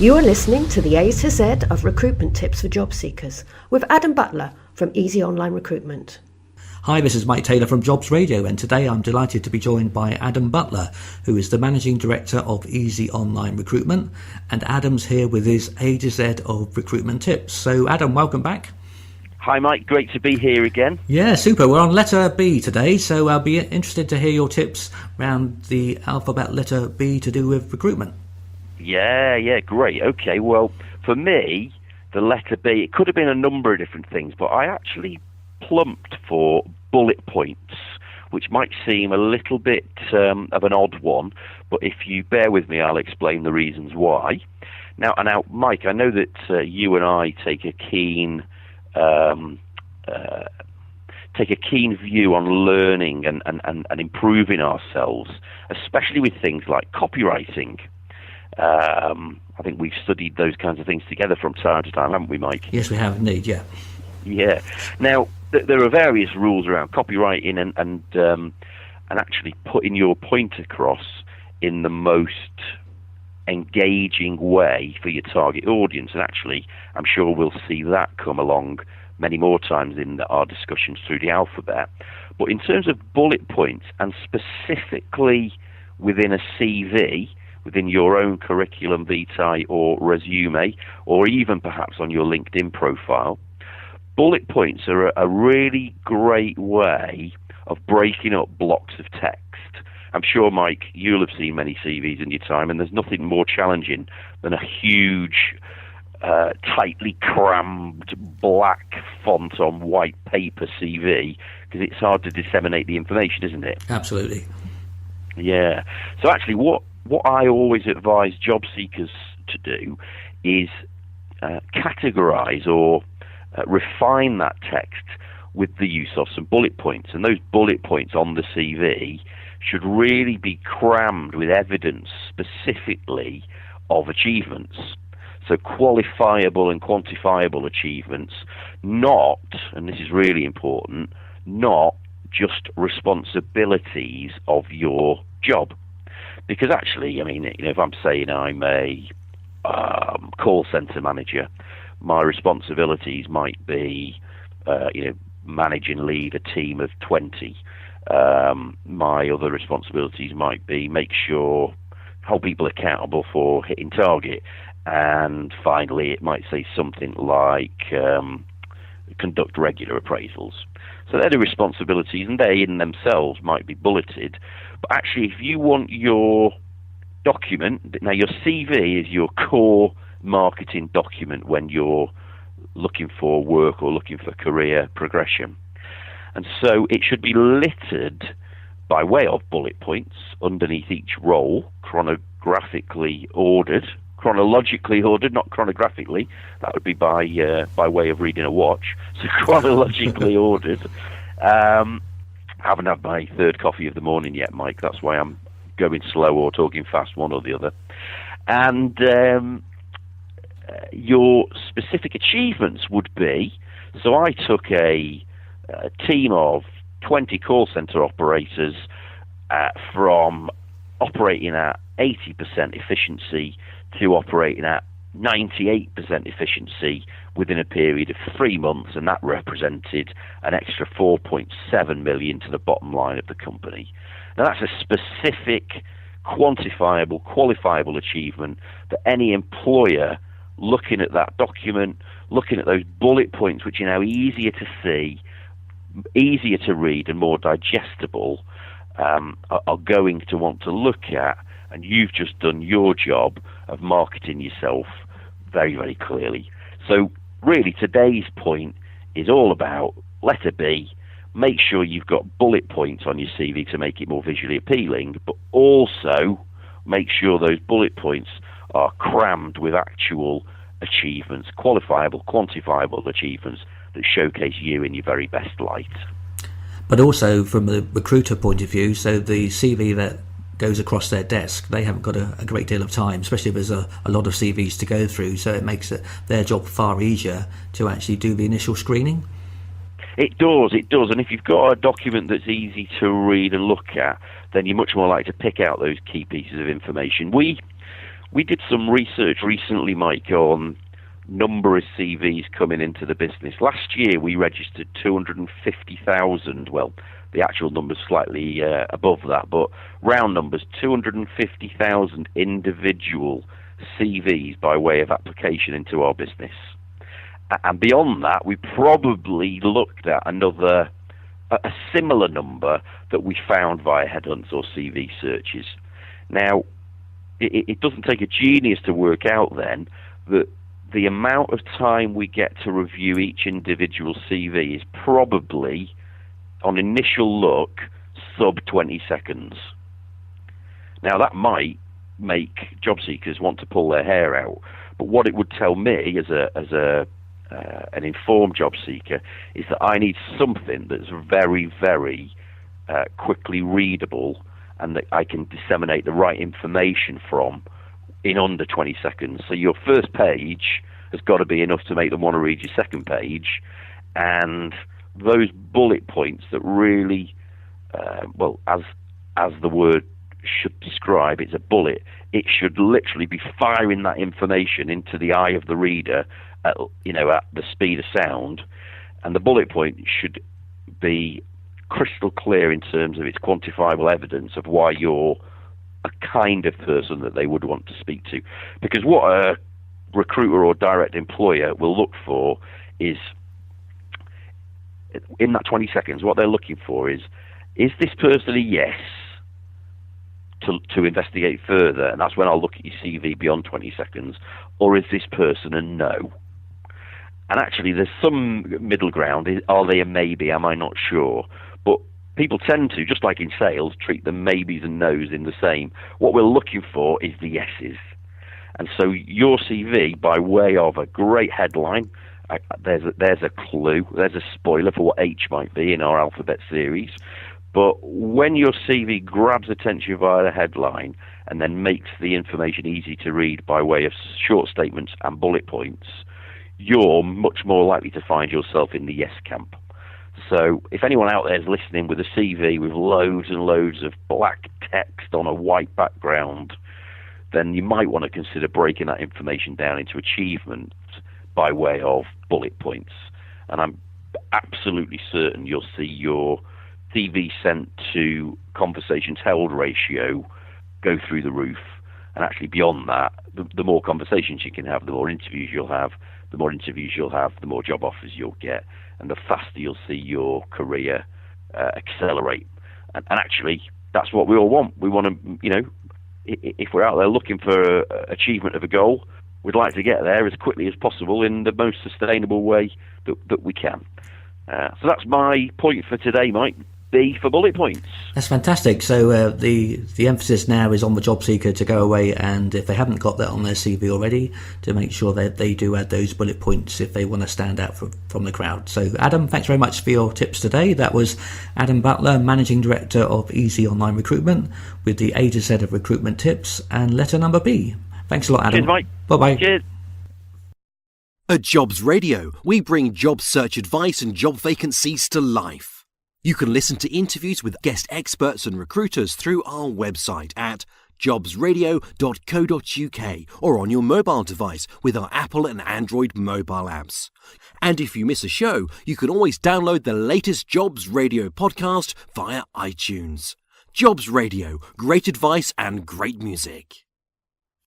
You are listening to the A to Z of Recruitment Tips for Job Seekers with Adam Butler from Easy Online Recruitment. Hi, this is Mike Taylor from Jobs Radio, and today I'm delighted to be joined by Adam Butler, who is the Managing Director of Easy Online Recruitment, and Adam's here with his A to Z of Recruitment Tips. So Adam, welcome back. Hi Mike, great to be here again. Yeah, super. We're on letter B today, so I'll be interested to hear your tips around the alphabet letter B to do with recruitment. Yeah, great. Okay, well, for me, the letter B, it could have been a number of different things, but I actually plumped for bullet points, which might seem a little bit of an odd one, but if you bear with me, I'll explain the reasons why. Now, Mike, I know that you and I take a keen view on learning and improving ourselves, especially with things like copywriting. I think we've studied those kinds of things together from time to time, haven't we, Mike? Yes, we have indeed, yeah. Yeah. Now, there are various rules around copywriting and actually putting your point across in the most engaging way for your target audience. And actually, I'm sure we'll see that come along many more times in our discussions through the alphabet. But in terms of bullet points, and specifically within a CV, within your own curriculum vitae or resume, or even perhaps on your LinkedIn profile, bullet points are a really great way of breaking up blocks of text. I'm sure, Mike, you'll have seen many CVs in your time, and there's nothing more challenging than a huge, tightly crammed black font on white paper CV, because it's hard to disseminate the information, isn't it? Absolutely. Yeah. So actually, what I always advise job seekers to do is categorize or refine that text with the use of some bullet points. And those bullet points on the CV should really be crammed with evidence specifically of achievements. So qualifiable and quantifiable achievements, not, and this is really important, not just responsibilities of your job. Because actually, I mean, if I'm saying I'm a call center manager, my responsibilities might be, manage and lead a team of 20. My other responsibilities might be hold people accountable for hitting target. And finally, it might say something like conduct regular appraisals. So they're the responsibilities, and they in themselves might be bulleted. But actually, if you want your document, now your CV is your core marketing document when you're looking for work or looking for career progression. And so it should be littered by way of bullet points underneath each role, chronologically ordered, not chronographically. That would be by way of reading a watch. So chronologically ordered. I haven't had my third coffee of the morning yet, Mike. That's why I'm going slow or talking fast, one or the other. And your specific achievements would be, so I took a team of 20 call center operators from operating at 80% efficiency to operating at 98% efficiency within a period of 3 months, and that represented an extra 4.7 million to the bottom line of the company. Now that's a specific, quantifiable, qualifiable achievement that any employer looking at that document, looking at those bullet points, which are now easier to see, easier to read and more digestible, are going to want to look at. And you've just done your job of marketing yourself very, very clearly. So really today's point is all about letter B. Make sure you've got bullet points on your CV to make it more visually appealing, but also make sure those bullet points are crammed with actual achievements, qualifiable, quantifiable achievements that showcase you in your very best light. But also from the recruiter point of view, so the CV that goes across their desk, they haven't got a great deal of time, especially if there's a lot of CVs to go through, so it makes their job far easier to actually do the initial screening. It does, and if you've got a document that's easy to read and look at, then you're much more likely to pick out those key pieces of information. We We did some research recently, Mike, on number of CVs coming into the business. Last year we registered 250,000. Well, the actual number's slightly above that, but round numbers, 250,000 individual CVs by way of application into our business. And beyond that, we probably looked at a similar number that we found via headhunts or CV searches. Now, it doesn't take a genius to work out then that the amount of time we get to review each individual CV is probably, on initial look, sub 20 seconds. Now, that might make job seekers want to pull their hair out, but what it would tell me as an informed job seeker is that I need something that's very, very quickly readable and that I can disseminate the right information from in under 20 seconds. So your first page has got to be enough to make them want to read your second page, and those bullet points that really, as the word should describe, it's a bullet. It should literally be firing that information into the eye of the reader at the speed of sound, and the bullet point should be crystal clear in terms of its quantifiable evidence of why you're a kind of person that they would want to speak to. Because what a recruiter or direct employer will look for is, in that 20 seconds, what they're looking for is this person a yes to investigate further, and that's when I'll look at your CV beyond 20 seconds, or is this person a no? And actually there's some middle ground. Are they a maybe? Am I not sure? But people tend to, just like in sales, treat the maybes and no's in the same. What we're looking for is the yeses. And so your CV, by way of a great headline, there's a clue, there's a spoiler for what H might be in our alphabet series. But when your CV grabs attention via the headline and then makes the information easy to read by way of short statements and bullet points, you're much more likely to find yourself in the yes camp. So if anyone out there is listening with a CV with loads and loads of black text on a white background, then you might want to consider breaking that information down into achievements by way of bullet points. And I'm absolutely certain you'll see your CV sent to conversations held ratio go through the roof. And actually beyond that, the more conversations you can have, the more interviews you'll have. The more interviews you'll have, the more job offers you'll get, and the faster you'll see your career accelerate. And actually, that's what we all want. We want to, if we're out there looking for achievement of a goal, we'd like to get there as quickly as possible in the most sustainable way that we can. So that's my point for today, Mike. B for bullet points. That's fantastic. So the emphasis now is on the job seeker to go away, and if they haven't got that on their CV already, to make sure that they do add those bullet points if they want to stand out from the crowd. So Adam, thanks very much for your tips today. That was Adam Butler, Managing Director of Easy Online Recruitment, with the A to Z of recruitment tips and letter number B. Thanks a lot, Adam. Cheers, Mike. Bye-bye. Cheers. At Jobs Radio, we bring job search advice and job vacancies to life. You can listen to interviews with guest experts and recruiters through our website at jobsradio.co.uk or on your mobile device with our Apple and Android mobile apps. And if you miss a show, you can always download the latest Jobs Radio podcast via iTunes. Jobs Radio, great advice and great music.